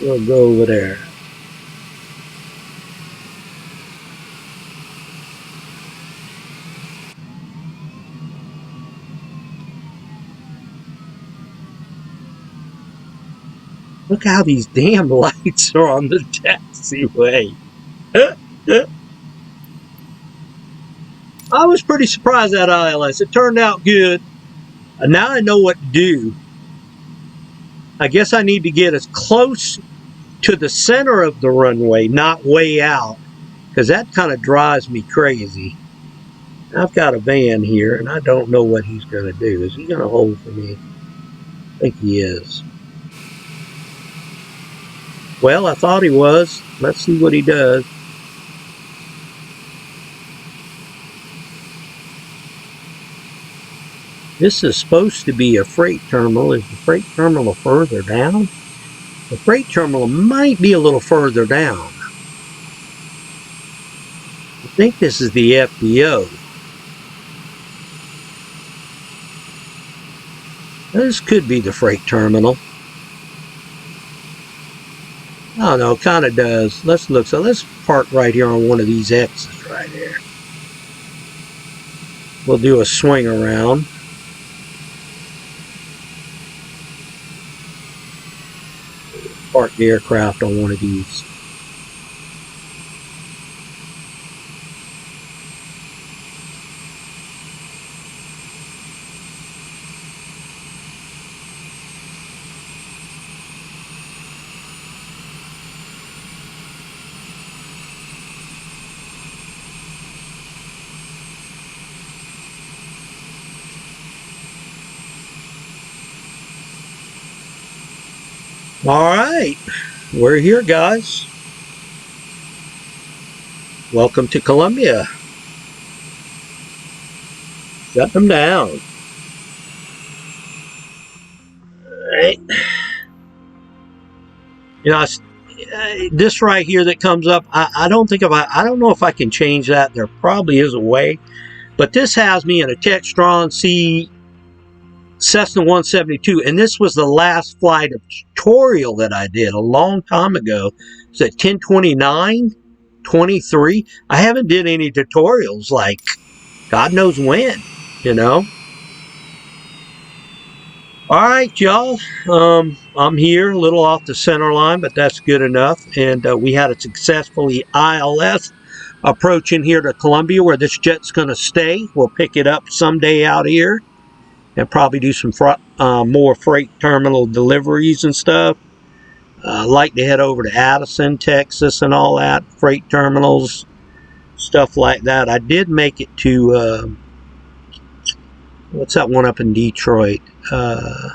We'll go over there. Look how these damn lights are on the taxiway. I was pretty surprised at ILS. It turned out good. And now I know what to do. I guess I need to get as close to the center of the runway, not way out, because that kind of drives me crazy. I've got a van here, and I don't know what he's going to do. Is he going to hold for me? I think he is. Well, I thought he was. Let's see what he does. This is supposed to be a freight terminal. Is the freight terminal further down? The freight terminal might be a little further down. I think this is the FBO. This could be the freight terminal. I don't know, kind of does. Let's look. So let's park right here on one of these X's right here. We'll do a swing around. Park the aircraft on one of these. All right, we're here, guys. Welcome to Columbia. Shut them down. All right. You know, this right here that comes up, I don't know if I can change that. There probably is a way, but this has me in a Textron C Cessna 172, and this was the last flight of tutorial that I did a long time ago. It's at 10/29, 23. I haven't did any tutorials like God knows when, you know. All right, y'all. I'm here a little off the center line, but that's good enough. And we had a successfully ILS approaching here to Columbia, where this jet's going to stay. We'll pick it up someday out here and probably do some more freight terminal deliveries and stuff. Like to head over to Addison, Texas, and all that freight terminals, stuff like that. I did make it to what's that one up in Detroit? You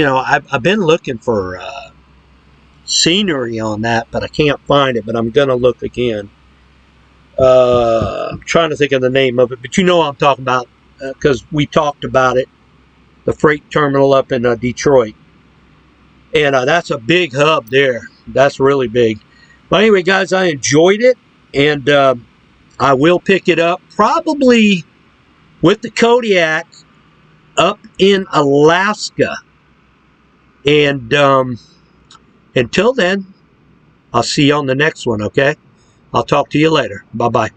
know, I've been looking for scenery on that, but I can't find it. But I'm gonna look again. I'm trying to think of the name of it, but you know what I'm talking about because we talked about it. The freight terminal up in Detroit, and that's a big hub there. That's really big. But anyway, guys, I enjoyed it, and I will pick it up probably with the Kodiak up in Alaska. And until then, I'll see you on the next one, okay? I'll talk to you later. Bye-bye.